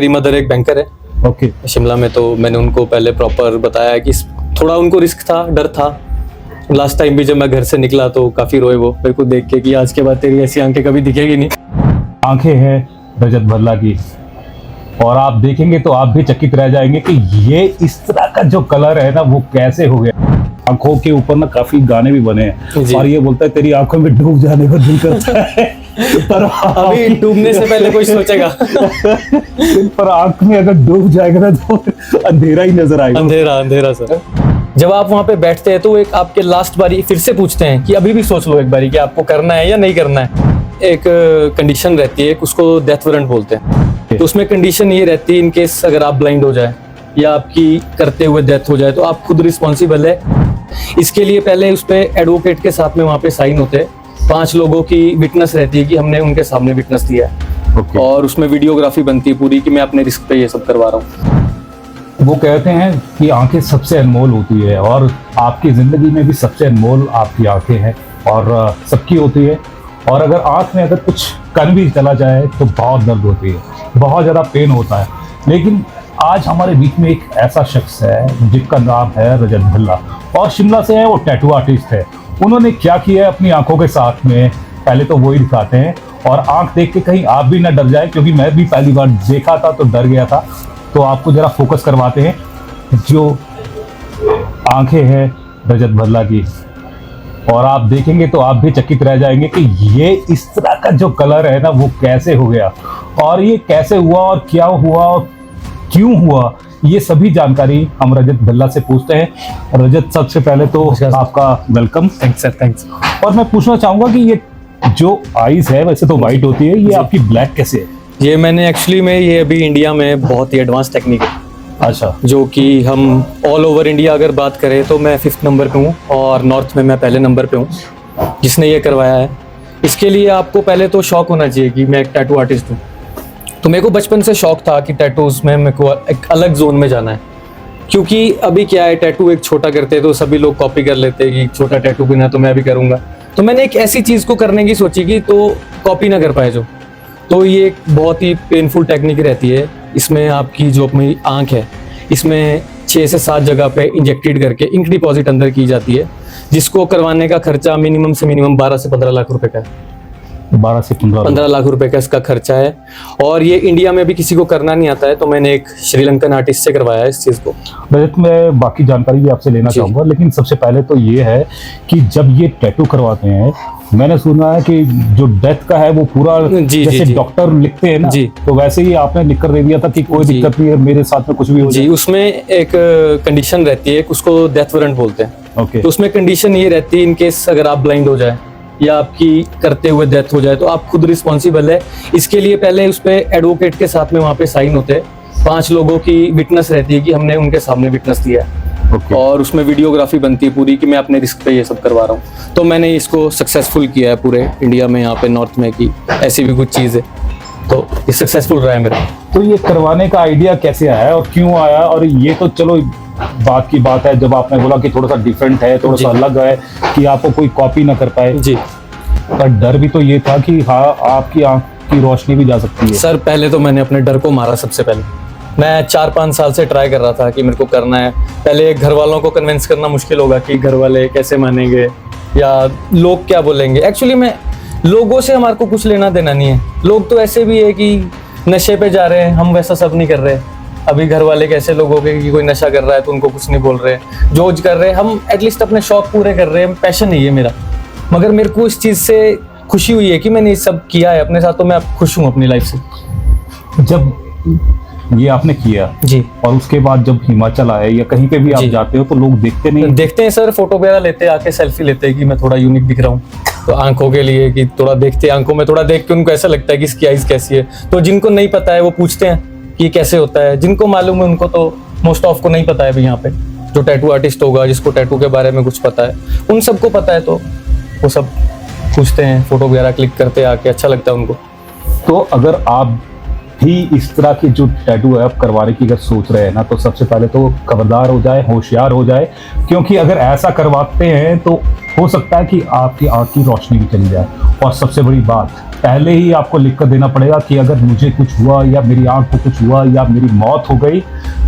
मेरी मदर एक बैंकर है ओके। शिमला में, तो मैंने उनको पहले प्रॉपर बताया कि थोड़ा उनको रिस्क था, डर था। लास्ट टाइम भी जब मैं घर से निकला तो काफी रोए वो मेरे को देख के कि आज के बाद तेरी ऐसी आंखें कभी दिखेगी नहीं। आंखें हैं रजत भल्ला की, और आप देखेंगे तो आप भी चकित रह जाएंगे कि ये इस तरह का जो कलर है ना वो कैसे हो गया। आंखों के ऊपर ना काफी गाने भी बने हैं और ये बोलता है तेरी आंखों में डूब जाने को दिल करता है पर अभी डूबने से पहले कोई सोचेगा पर आंख में अगर डूब जाएगा ना तो अंधेरा ही नजर आएगा। अंधेरा अंधेरा सर। जब आप वहाँ पे बैठते हैं तो एक आपके लास्ट बारी फिर से पूछते हैं कि अभी भी सोच लो एक बारी कि आपको करना है या नहीं करना है। एक कंडीशन रहती है, उसको डेथ वारंट बोलते हैं। तो उसमें कंडीशन ये रहती है इन केस अगर आप ब्लाइंड हो जाए या आपकी करते हुए डेथ हो जाए तो आप खुद रिस्पॉन्सिबल है। इसके लिए पहले उस पे एडवोकेट के साथ में वहाँ पे साइन होते हैं, 5 लोगों की विटनेस रहती है कि हमने उनके सामने विटनेस दिया है। और उसमें वीडियोग्राफी बनती है पूरी कि मैं अपने रिस्क पे ये सब करवा रहा हूँ। वो कहते हैं कि आंखें सबसे अनमोल होती है और आपकी जिंदगी में भी सबसे अनमोल आपकी आंखें हैं और सबकी होती है। और अगर आंख में अगर कुछ कर भी चला जाए तो बहुत दर्द होती है, बहुत ज़्यादा पेन होता है। लेकिन आज हमारे बीच में एक ऐसा शख्स है जिसका नाम है रजत भल्ला और शिमला से है। वो टैटू आर्टिस्ट है। उन्होंने क्या किया है अपनी आंखों के साथ में, पहले तो वही दिखाते हैं। और आंख देख के कहीं आप भी ना डर जाए, क्योंकि मैं भी पहली बार देखा था तो डर गया था। तो आपको जरा फोकस करवाते हैं जो आंखें हैं रजत भल्ला की, और आप देखेंगे तो आप भी चकित रह जाएंगे कि ये इस तरह का जो कलर है ना वो कैसे हो गया, और ये कैसे हुआ और क्या हुआ और क्यों हुआ, ये सभी जानकारी हम रजत भल्ला से पूछते हैं। रजत, सबसे पहले तो आपका वेलकम। Thanks sir, thanks. और मैं पूछना चाहूंगा कि ये जो आईज है वैसे तो वाइट होती है, ये आपकी ब्लैक कैसे है? ये मैंने एक्चुअली में ये अभी इंडिया में बहुत ही एडवांस टेक्निक है। अच्छा। जो कि हम ऑल ओवर इंडिया अगर बात करें तो मैं 5th नंबर पे हूँ और नॉर्थ में मैं पहले नंबर पे हूँ जिसने ये करवाया है। इसके लिए आपको पहले तो शौक होना चाहिए कि मैं एक टैटू आर्टिस्ट हूँ। तो मेरे को बचपन से शौक था कि टैटूज में मेरे को एक अलग जोन में जाना है, क्योंकि अभी क्या है टैटू एक छोटा करते हैं तो सभी लोग कॉपी कर लेते हैं कि छोटा टैटू बिना तो मैं भी करूँगा। तो मैंने एक ऐसी चीज़ को करने की सोची कि तो कॉपी ना कर पाए जो, तो ये एक बहुत ही पेनफुल टेक्निक रहती है। इसमें आपकी जो अपनी आंख है इसमें 6 से 7 जगह पे इंजेक्टेड करके इंक डिपॉजिट अंदर की जाती है, जिसको करवाने का खर्चा मिनिमम से मिनिमम 12 से 15 लाख रुपए का है। 12 से 15 लाख रुपए का इसका खर्चा है। और ये इंडिया में भी किसी को करना नहीं आता है, तो मैंने एक श्रीलंकन आर्टिस्ट से करवाया है इस चीज़ को। रजत, मैं बाकी जानकारी भी आपसे लेना चाहूँगा, लेकिन सबसे पहले तो ये है कि जब ये टैटू करवाते हैं, मैंने सुना है कि जो डेथ का है वो पूरा जैसे डॉक्टर लिखते हैं ना, तो वैसे ही आपने लिख कर दे दिया था कि कोई दिक्कत नहीं है, मेरे साथ में कुछ भी हो जाए। उसमें एक कंडीशन रहती है, उसको डेथ वारंट बोलते हैं। ओके। तो उसमें कंडीशन ये रहती है इन केस अगर आप ब्लाइंड हो जाए या आपकी करते हुए डेथ हो जाए तो आप खुद रिस्पॉन्सिबल है। इसके लिए पहले उस पे एडवोकेट के साथ में वहाँ पे साइन होते हैं, 5 लोगों की विटनेस रहती है कि हमने उनके सामने विटनेस दिया है। और उसमें वीडियोग्राफी बनती है पूरी कि मैं अपने रिस्क पे ये सब करवा रहा हूँ। तो मैंने इसको सक्सेसफुल किया है पूरे इंडिया में, यहाँ पे नॉर्थ में की ऐसी भी कुछ चीज़ है, तो ये सक्सेसफुल रहा है मेरा। तो ये करवाने का आइडिया कैसे आया और क्यों आया? और ये तो चलो बात की बात है, जब आपने बोला कि थोड़ा सा डिफरेंट है, थोड़ा सा अलग है कि आपको कोई कॉपी ना कर पाए जी, पर डर भी तो ये था कि हाँ आपकी आंख की रोशनी भी जा सकती है। सर पहले तो मैंने अपने डर को मारा। सबसे पहले मैं 4-5 साल से ट्राई कर रहा था कि मेरे को करना है। पहले घर वालों को कन्विंस करना मुश्किल होगा कि घर वाले कैसे मानेंगे या लोग क्या बोलेंगे। एक्चुअली में लोगों से हमारे को कुछ लेना देना नहीं है। लोग तो ऐसे भी है कि नशे पे जा रहे हैं, हम वैसा सब नहीं कर रहे। अभी घर वाले कैसे लोग हो गए कि कोई नशा कर रहा है तो उनको कुछ नहीं बोल रहे, जो कर रहे हैं हम एटलीस्ट अपने शौक पूरे कर रहे हैं। पैशन है ये मेरा, मगर मेरे को इस चीज़ से खुशी हुई है कि मैंने ये सब किया है अपने साथ, तो मैं अब खुश हूँ अपनी लाइफ से। जब ये आपने किया जी, और उसके बाद जब हिमाचल आए या कहीं पे भी आप जाते हो तो लोग देखते नहीं? देखते हैं सर, फोटो वगैरह लेते हैं, आके सेल्फी लेते हैं कि मैं थोड़ा यूनिक दिख रहा हूँ। तो आंखों के लिए कि थोड़ा देखते हैं, आंखों में थोड़ा देख के उनको ऐसा लगता है कि इसकी आइज कैसी है। तो जिनको नहीं पता है वो पूछते हैं कि कैसे होता है। जिनको मालूम है उनको तो मोस्ट ऑफ को नहीं पता है। यहाँ पे जो टैटू आर्टिस्ट होगा, जिसको टैटू के बारे में कुछ पता है, उन सबको पता है, तो वो सब पूछते हैं, फोटो वगैरह क्लिक करते हैं आके, अच्छा लगता है उनको। तो अगर आप ही इस तरह की जो टैटू है आप करवाने की अगर सोच रहे हैं ना, तो सबसे पहले तो खबरदार हो जाए, होशियार हो जाए, क्योंकि अगर ऐसा करवाते हैं तो हो सकता है कि आपकी आंख की रोशनी भी चली जाए। और सबसे बड़ी बात, पहले ही आपको लिख कर देना पड़ेगा कि अगर मुझे कुछ हुआ या मेरी आंख को कुछ हुआ या मेरी मौत हो गई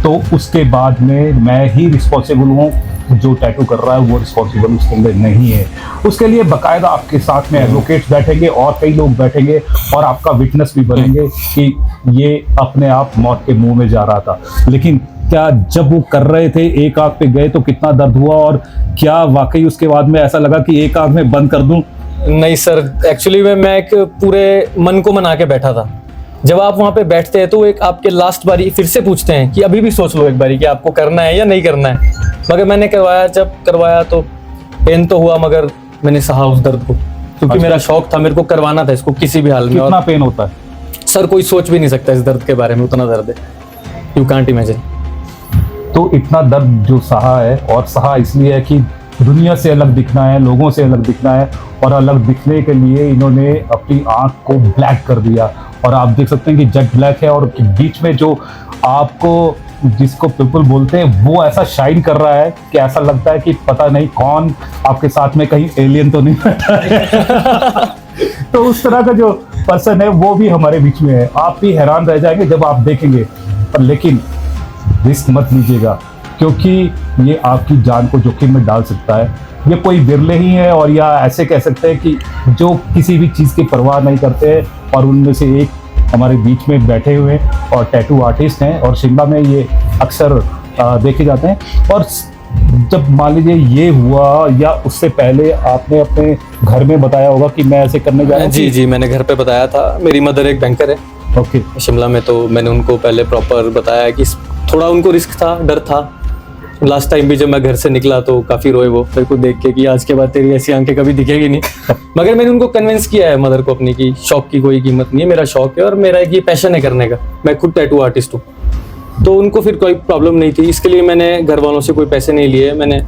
तो उसके बाद में मैं ही रिस्पॉन्सिबल हूँ, जो टैटू कर रहा है वो रिस्पॉन्सिबल उसके लिए नहीं है। उसके लिए बकायदा आपके साथ में एडवोकेट्स बैठेंगे और कई लोग बैठेंगे और आपका विटनेस भी बनेंगे कि ये अपने आप मौत के मुंह में जा रहा था। लेकिन क्या जब वो कर रहे थे एक आंख पे गए तो कितना दर्द हुआ, और क्या वाकई उसके बाद में ऐसा लगा कि एक आंख में बंद कर दूं? नहीं सर, एक्चुअली मैं एक पूरे मन को मना के बैठा था। जब आप वहाँ पे बैठते हैं तो एक आपके लास्ट बारी फिर से पूछते हैं कि अभी भी सोच लो एक बारी कि आपको करना है या नहीं करना है। मगर मैंने करवाया, जब करवाया तो पेन तो हुआ, मगर मैंने सहा उस दर्द को, क्योंकि मेरा शौक था, मेरे को करवाना था इसको किसी भी हाल में। कितना पेन होता है सर कोई सोच भी नहीं सकता इस दर्द के बारे में, उतना दर्द है, यू कांट इमेजिन। तो इतना दर्द जो सहा है, और सहा इसलिए है कि दुनिया से अलग दिखना है, लोगों से अलग दिखना है, और अलग दिखने के लिए इन्होंने अपनी आंख को ब्लैक कर दिया। और आप देख सकते हैं कि जेट ब्लैक है, और बीच में जो आपको जिसको पीपल बोलते हैं वो ऐसा शाइन कर रहा है कि ऐसा लगता है कि पता नहीं कौन आपके साथ में, कहीं एलियन तो नहीं बैठा है। तो उस तरह का जो पर्सन है वो भी हमारे बीच में है। आप भी हैरान रह जाएंगे जब आप देखेंगे, पर लेकिन रिस्क मत लीजिएगा, क्योंकि ये आपकी जान को जोखिम में डाल सकता है। ये कोई बिरले ही है, और या ऐसे कह सकते हैं कि जो किसी भी चीज़ की परवाह नहीं करते हैं, और उनमें से एक हमारे बीच में बैठे हुए और टैटू आर्टिस्ट हैं, और शिमला में ये अक्सर देखे जाते हैं। और जब मान लीजिए ये हुआ या उससे पहले आपने अपने घर में बताया होगा कि मैं ऐसे करने जा रहा हूँ? जी, मैंने घर पे बताया था। मेरी मदर एक बैंकर है ओके शिमला में, तो मैंने उनको पहले प्रॉपर बताया कि थोड़ा उनको रिस्क था, डर था। लास्ट टाइम भी जब मैं घर से निकला तो काफी रोए वो मेरे को देख के कि आज के बाद तेरी ऐसी आंखें कभी दिखेगी नहीं। मगर मैंने उनको कन्विंस किया है मदर को अपनी की शौक की कोई कीमत नहीं है, मेरा शौक है और मेरा एक ये पैशन है करने का। मैं खुद टैटू आर्टिस्ट हूँ, तो उनको फिर कोई प्रॉब्लम नहीं थी। इसके लिए मैंने घर वालों से कोई पैसे नहीं लिए, मैंने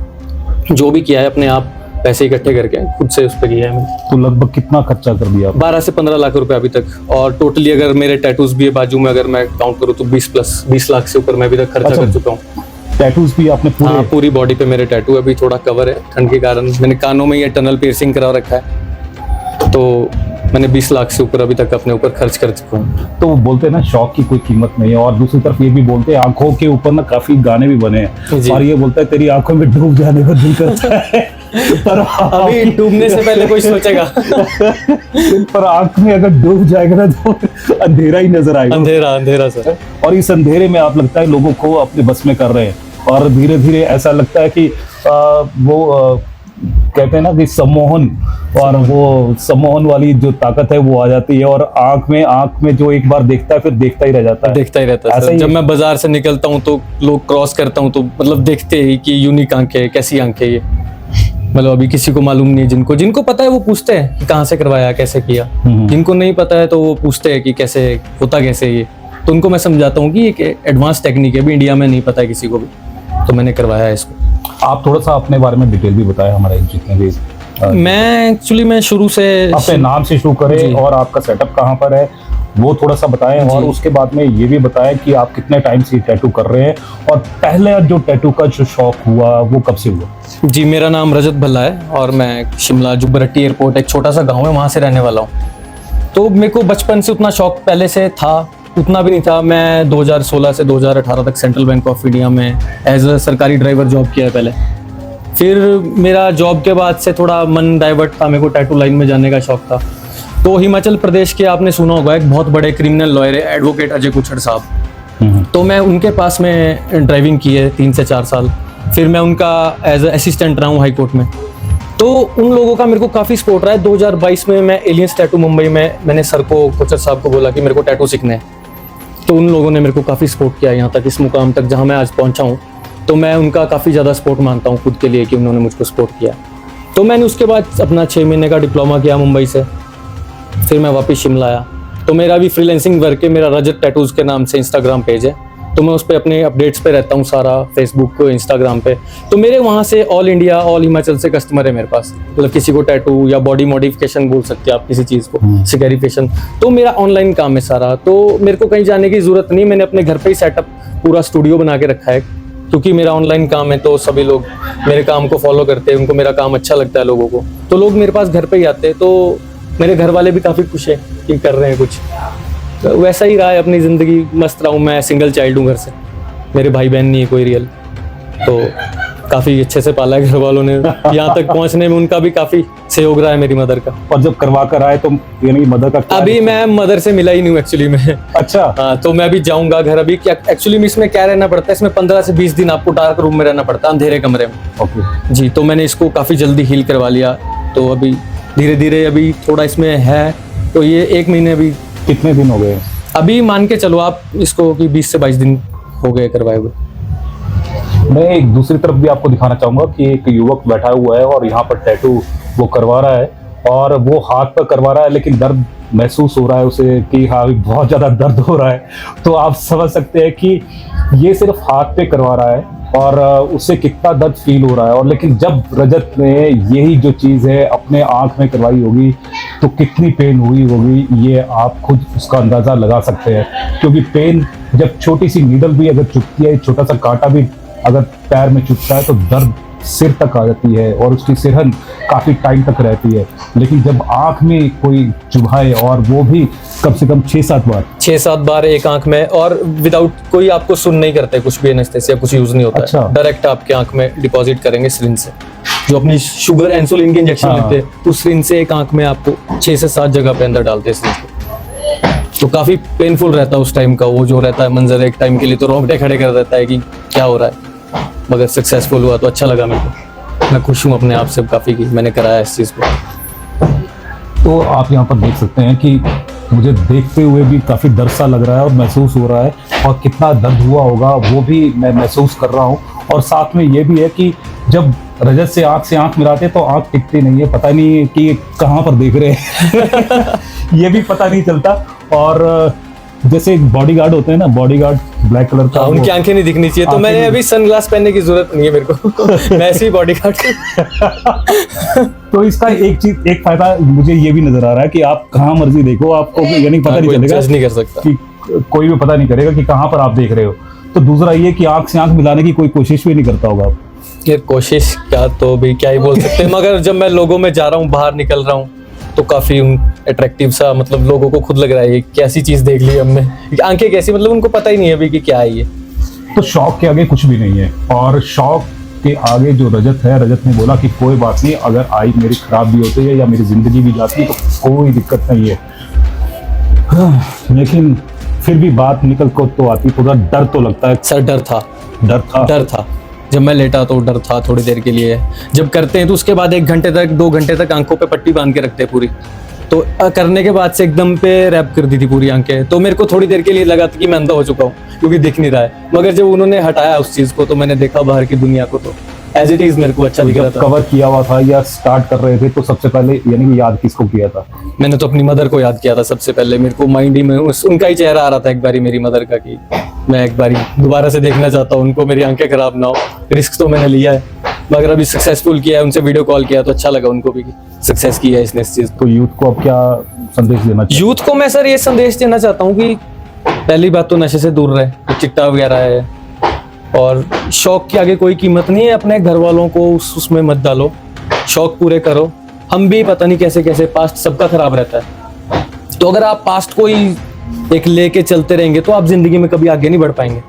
जो भी किया है अपने आप पैसे इकट्ठे करके खुद से उस पर किया है मैंने। तो लगभग कितना खर्चा कर दिया? 12 से 15 लाख रुपए अभी तक, और टोटली अगर मेरे टैटूज भी है बाजू में, अगर मैं काउंट करूँ तो 20 लाख से ऊपर मैं अभी तक खर्चा कर चुका हूँ। टैटूज भी आपने पूरे? हाँ, पूरी बॉडी पे मेरे टैटू। अभी थोड़ा कवर है ठंड के कारण, मैंने कानों में ये टनल पियर्सिंग करा रखा है, तो मैंने 20 लाख से ऊपर अभी तक अपने ऊपर खर्च कर चुका हूँ। तो वो बोलते हैं ना शौक की कोई कीमत नहीं है, और दूसरी तरफ ये भी बोलते हैं, आंखों के ऊपर ना काफी गाने भी बने हैं, और ये बोलता है तेरी आंखों में डूब जाने को दिल करता है। पर अभी डूबने से पहले कोई सोचेगा। पर आंख में अगर डूब जाएगा ना तो अंधेरा ही नजर आएगा। अंधेरा सर। और इस अंधेरे में आप लगता है लोगों को अपने बस में कर रहे हैं, और धीरे धीरे ऐसा लगता है कि वो कहते हैं ना कि सम्मोहन, और वो सम्मोहन वाली जो ताकत है वो आ जाती है, और आंख में जो एक बार देखता है फिर देखता ही रह जाता है। देखता ही रहता है सर। जब मैं बाजार से निकलता हूँ तो लोग क्रॉस करता हूँ तो मतलब देखते ही कि यूनिक आंखें है, कैसी आंखें ये, मतलब अभी किसी को मालूम नहीं। जिनको पता है वो पूछते हैं कि कहाँ से करवाया, कैसे किया। जिनको नहीं पता है तो वो पूछते हैं कि कैसे होता, कैसे ये। तो उनको मैं समझाता हूँ कि एक एडवांस टेक्निक है, भी इंडिया में नहीं पता है किसी को भी, तो मैंने करवाया है इसको। आप थोड़ा सा अपने बारे में डिटेल भी बताएं हमारे जितने भी। मैं शुरू से अपने नाम से शुरू करें, और आपका सेटअप कहाँ पर है वो थोड़ा सा बताएं, और उसके बाद में ये भी बताएं कि आप कितने टाइम से टैटू कर रहे हैं, और पहले जो टैटू का जो शौक हुआ वो कब से हुआ? जी, मेरा नाम रजत भल्ला है, और मैं शिमला जुब्बरट्टी एयरपोर्ट एक छोटा सा गाँव है वहाँ से रहने वाला हूँ। तो मेरे को बचपन से उतना शौक पहले से था, उतना भी नहीं था। मैं 2016 से 2018 तक सेंट्रल बैंक ऑफ इंडिया में एज अ सरकारी ड्राइवर जॉब किया है पहले। फिर मेरा जॉब के बाद से थोड़ा मन डाइवर्ट था, मेरे को टैटू लाइन में जाने का शौक था। तो हिमाचल प्रदेश के आपने सुना होगा एक बहुत बड़े क्रिमिनल लॉयर है एडवोकेट अजय कुछड़ साहब, तो मैं उनके पास में ड्राइविंग की है 3 से 4 साल। फिर मैं उनका एज असिस्टेंट रहा हूँ हाई कोर्ट में। तो उन लोगों का मेरे को काफ़ी सपोर्ट रहा है। 2022 में मैं एलियंस टैटू मुंबई में मैंने सर को, कुछड़ साहब को बोला कि मेरे को टैटू सीखना है, तो उन लोगों ने मेरे को काफ़ी सपोर्ट किया यहाँ तक, इस मुकाम तक जहाँ मैं आज पहुँचा हूँ। तो मैं उनका काफ़ी ज़्यादा सपोर्ट मानता हूँ खुद के लिए कि उन्होंने मुझको सपोर्ट किया। तो मैंने उसके बाद अपना 6 महीने का डिप्लोमा किया मुंबई से, फिर मैं वापस शिमला आया। तो मेरा भी फ्रीलांसिंग वर्क है, मेरा रजत टैटूज़ के नाम से इंस्टाग्राम पेज है, तो मैं उस पर अपने अपडेट्स पे रहता हूँ सारा, फेसबुक इंस्टाग्राम पे। तो मेरे वहाँ से ऑल इंडिया ऑल हिमाचल से कस्टमर है मेरे पास, मतलब किसी को टैटू या बॉडी मॉडिफिकेशन बोल सकते हैं आप किसी चीज़ को, सिकेरिफिकेशन, तो मेरा ऑनलाइन काम है सारा। तो मेरे को कहीं जाने की ज़रूरत नहीं, मैंने अपने घर पे ही सेटअप पूरा स्टूडियो बना के रखा है, क्योंकि मेरा ऑनलाइन काम है तो सभी लोग मेरे काम को फॉलो करते हैं, उनको मेरा काम अच्छा लगता है लोगों को, तो लोग मेरे पास घर पे ही आते हैं। तो मेरे घर वाले भी काफ़ी खुश है कि कर रहे हैं कुछ। तो वैसा ही रहा है अपनी ज़िंदगी, मस्त रहा हूँ। मैं सिंगल चाइल्ड हूँ घर से, मेरे भाई बहन नहीं है कोई रियल, तो काफ़ी अच्छे से पाला है घर वालों ने। यहाँ तक पहुँचने में उनका भी काफ़ी सहयोग रहा है, मेरी मदर का। और जब करवा कर आए तो यानी कि मदर का क्या अभी मैं मदर से मिला ही नहीं हूँ एक्चुअली में। अच्छा। हाँ, तो मैं अभी जाऊंगा घर। अभी क्या एक्चुअली में इसमें क्या रहना पड़ता है, इसमें 15 से 20 दिन आपको डार्क रूम में रहना पड़ता है, अंधेरे कमरे में। ओके जी, तो मैंने इसको काफ़ी जल्दी हील करवा लिया, तो अभी धीरे धीरे अभी थोड़ा इसमें है। तो ये 1 महीने अभी, कितने दिन हो गए? अभी मान के चलो आप इसको कि 20 से 22 दिन हो गए करवाए हुए। मैं एक दूसरी तरफ भी आपको दिखाना चाहूंगा कि एक युवक बैठा हुआ है और यहाँ पर टैटू वो करवा रहा है, और वो हाथ पर करवा रहा है, लेकिन दर्द महसूस हो रहा है उसे कि हाँ अभी बहुत ज़्यादा दर्द हो रहा है। तो आप समझ सकते हैं कि ये सिर्फ हाथ पे करवा रहा है और उससे कितना दर्द फील हो रहा है। और लेकिन जब रजत ने यही जो चीज़ है अपने आँख में करवाई होगी तो कितनी पेन हुई होगी, ये आप खुद उसका अंदाज़ा लगा सकते हैं। क्योंकि पेन, जब छोटी सी नीडल भी अगर चुभती है, छोटा सा कांटा भी अगर पैर में चुभता है तो दर्द सिर तक आ जाती है और उसकी सिरहन काफ़ी टाइम तक रहती है। लेकिन जब आँख में कोई चुभाए, और वो भी कम से कम 6-7 बार एक आंख में, और विदाउट कोई आपको सुन नहीं करते, कुछ भी एनेस्थेसिया कुछ यूज नहीं होता। अच्छा। है डायरेक्ट आपके आंख में डिपॉजिट करेंगे सिरिंज से, जो अपनी शुगर इंसुलिन की इंजेक्शन हाँ। लेते हैं, उस सिरिंज से एक आंख में आपको 6 से 7 जगह पे अंदर डालते हैं सिरिंज को। तो काफी पेनफुल रहता है उस टाइम का, वो जो रहता है मंजर एक टाइम के लिए तो रोंगटे खड़े कर देता है कि क्या हो रहा है। मगर सक्सेसफुल हुआ तो अच्छा लगा मेरे को, मैं खुश हूँ अपने आप से काफी कि मैंने कराया इस चीज को। तो आप यहाँ पर देख सकते हैं कि मुझे देखते हुए भी काफ़ी डर सा लग रहा है और महसूस हो रहा है, और कितना दर्द हुआ होगा वो भी मैं महसूस कर रहा हूँ। और साथ में ये भी है कि जब रजत से आंख मिलाते तो आंख टिकती नहीं है, पता नहीं कि कहाँ पर देख रहे हैं ये भी पता नहीं चलता। और जैसे बॉडीगार्ड होते हैं ना, बॉडीगार्ड ब्लैक कलर का, उनकी आंखें नहीं दिखनी चाहिए, तो मैंने अभी सनग्लास पहनने की जरूरत नहीं है मेरे को मैं ऐसे ही बॉडीगार्ड तो इसका एक फायदा मुझे ये भी नजर आ रहा है कि आप कहाँ मर्जी देखो, आपको यानी पता नहीं चलेगा, जज नहीं कर सकता कि कोई भी पता नहीं करेगा कि कहाँ पर आप देख रहे हो। तो दूसरा ये कि आंख से आंख मिलाने की कोई कोशिश भी नहीं करता होगा आप। यार कोशिश क्या, तो भी क्या ही बोल सकते हैं। मगर जब मैं लोगों में जा रहा हूँ, बाहर निकल रहा हूँ, तो काफी अट्रैक्टिव सा, मतलब लोगों को खुद लग रहा है कैसी चीज देख ली हमने, आंखें कैसी, मतलब उनको पता ही नहीं है अभी कि क्या है ये। तो शौक के आगे कुछ भी नहीं है, और शौक के आगे जो रजत है, रजत ने बोला कि कोई बात नहीं, अगर आई मेरी खराब भी होती है या मेरी जिंदगी भी जाती है तो कोई दिक्कत नहीं है। लेकिन फिर भी बात निकल को तो आती, थोड़ा डर तो लगता है। सर डर था जब मैं लेटा तो डर था थोड़ी देर के लिए। जब करते हैं तो उसके बाद 1 घंटे तक 2 घंटे तक आंखों पे पट्टी बांध के रखते हैं पूरी, तो करने के बाद से एकदम पे रैप कर दी थी पूरी आंखें। तो मेरे को थोड़ी देर के लिए लगा था कि मैं अंधा हो चुका हूँ क्योंकि दिख नहीं रहा है। मगर जब उन्होंने हटाया उस चीज को तो मैंने देखा बाहर की दुनिया को, तो एज इट इज मेरे को अच्छा दिख रहा था। कवर किया हुआ था या स्टार्ट कर रहे थे तो सबसे पहले यानी कि याद किसको किया था? मैंने तो अपनी मदर को याद किया था सबसे पहले। मेरे को माइंड ही में उनका ही चेहरा आ रहा था एक बारी, मेरी मदर का, कि मैं एक बारी दोबारा से देखना चाहता हूँ उनको, मेरी आंखें खराब ना हो। रिस्क तो मैंने लिया है मगर अभी सक्सेसफुल किया है, उनसे वीडियो कॉल किया तो अच्छा लगा उनको भी सक्सेस किया है इसने इस चीज। तो यूथ को अब क्या संदेश देना चाहिए? यूथ को मैं सर ये संदेश देना चाहता हूँ कि पहली बात तो नशे से दूर रहे, चिट्टा वगैरह है, और शौक के आगे कोई कीमत नहीं है। अपने घर वालों को उसमें मत डालो, शौक पूरे करो। हम भी पता नहीं कैसे कैसे, पास्ट सबका खराब रहता है, तो अगर आप पास्ट को ही एक लेके चलते रहेंगे तो आप जिंदगी में कभी आगे नहीं बढ़ पाएंगे।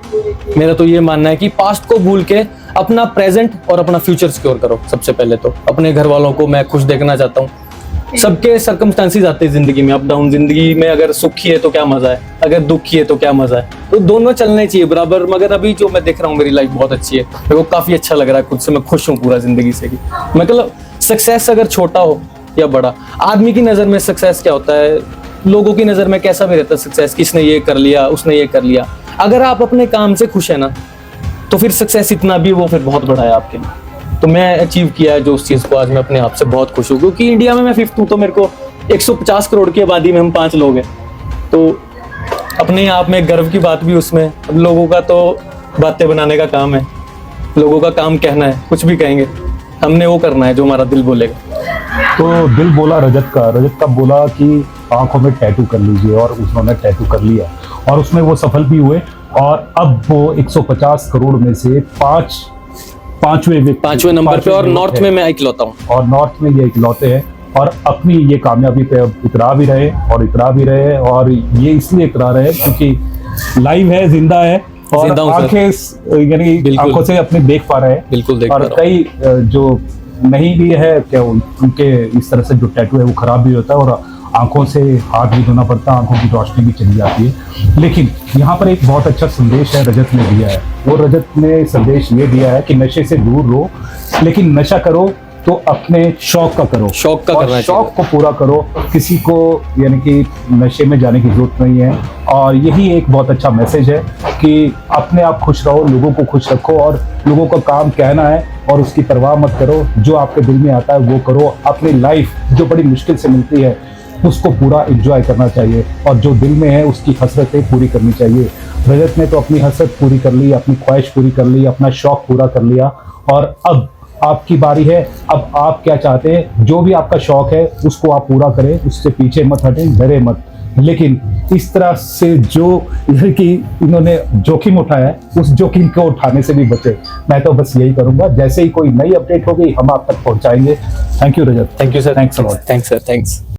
मेरा तो ये मानना है कि पास्ट को भूल के अपना प्रेजेंट और अपना फ्यूचर सिक्योर करो। सबसे पहले तो अपने घर वालों को मैं खुश देखना चाहता हूँ। सबके सर्कमस्टांसेस आते हैं जिंदगी में, अप डाउन। जिंदगी में अगर सुखी है तो क्या मजा है, अगर दुखी है तो क्या मजा है, तो दोनों चलने चाहिए बराबर। मगर अभी जो मैं देख रहा हूँ मेरी लाइफ बहुत अच्छी है, मेरे को काफी अच्छा लग रहा है खुद से, मैं खुश हूँ पूरा जिंदगी से। कि मतलब सक्सेस अगर छोटा हो या बड़ा, आदमी की नजर में सक्सेस क्या होता है, लोगों की नजर में कैसा भी रहता है सक्सेस, किसने ये कर लिया, उसने ये कर लिया। अगर आप अपने काम से खुश है ना तो फिर सक्सेस इतना भी वो फिर बहुत बड़ा है आपके लिए। तो मैं अचीव किया है जो उस चीज को, आज मैं अपने आप से बहुत खुश हूँ। क्योंकि इंडिया में मैं 5th हूँ, तो मेरे को 150 करोड़ की आबादी में हम 5 लोग हैं, तो अपने आप में गर्व की बात भी उसमें। अब लोगों का तो बातें बनाने का काम है, लोगों का काम कहना है, कुछ भी कहेंगे, हमने वो करना है जो हमारा दिल बोलेगा। तो दिल बोला रजत का बोला कि आंखों में टैटू कर लीजिए, और उन्होंने टैटू कर लिया और उसमें वो सफल भी हुए। और अब वो 150 करोड़ में से पांचवें नंबर पे, और लोग नॉर्थ हैं। में मैं इकलौता हूँ। और नॉर्थ में ये इकलौते हैं, और अपनी ये कामयाबी पे अब इतरा भी रहे और ये इसलिए इतरा रहे क्योंकि लाइव है, जिंदा है, और जिंदा हूं सर। आंखें यानी बिल्कुल। आंखों से अपने देख पा रहे हैं। बिल्कुल देख और पा रहा हूं। कई जो नहीं भी है क्या उनके इस तरह से जो टैटू है वो खराब भी होता है, और आंखों से हाथ भी धोना पड़ता है, आंखों की रोशनी भी चली जाती है। लेकिन यहाँ पर एक बहुत अच्छा संदेश है रजत ने दिया है। वो रजत ने संदेश ये दिया है कि नशे से दूर रहो, लेकिन नशा करो तो अपने शौक का करो, शौक का और करना शौक को पूरा करो। किसी को यानी कि नशे में जाने की जरूरत नहीं है। और यही एक बहुत अच्छा मैसेज है कि अपने आप खुश रहो, लोगों को खुश रखो, और लोगों का काम कहना है और उसकी परवाह मत करो। जो आपके दिल में आता है वो करो। अपनी लाइफ जो बड़ी मुश्किल से मिलती है उसको पूरा एंजॉय करना चाहिए, और जो दिल में है उसकी हसरतें पूरी करनी चाहिए। रजत ने तो अपनी हसरत पूरी कर ली, अपनी ख्वाहिश पूरी कर ली, अपना शौक पूरा कर लिया, और अब आपकी बारी है। अब आप क्या चाहते हैं? जो भी आपका शौक है उसको आप पूरा करें, उससे पीछे मत हटें, डरे मत। लेकिन इस तरह से जो कि इन्होंने जोखिम उठाया है, उस जोखिम को उठाने से भी बचे। मैं तो बस यही करूंगा, जैसे ही कोई नई अपडेट होगी हम आप तक पहुंचाएंगे। Thank you Rajat. Thank you sir. Thanks a lot. Thanks sir. Thanks.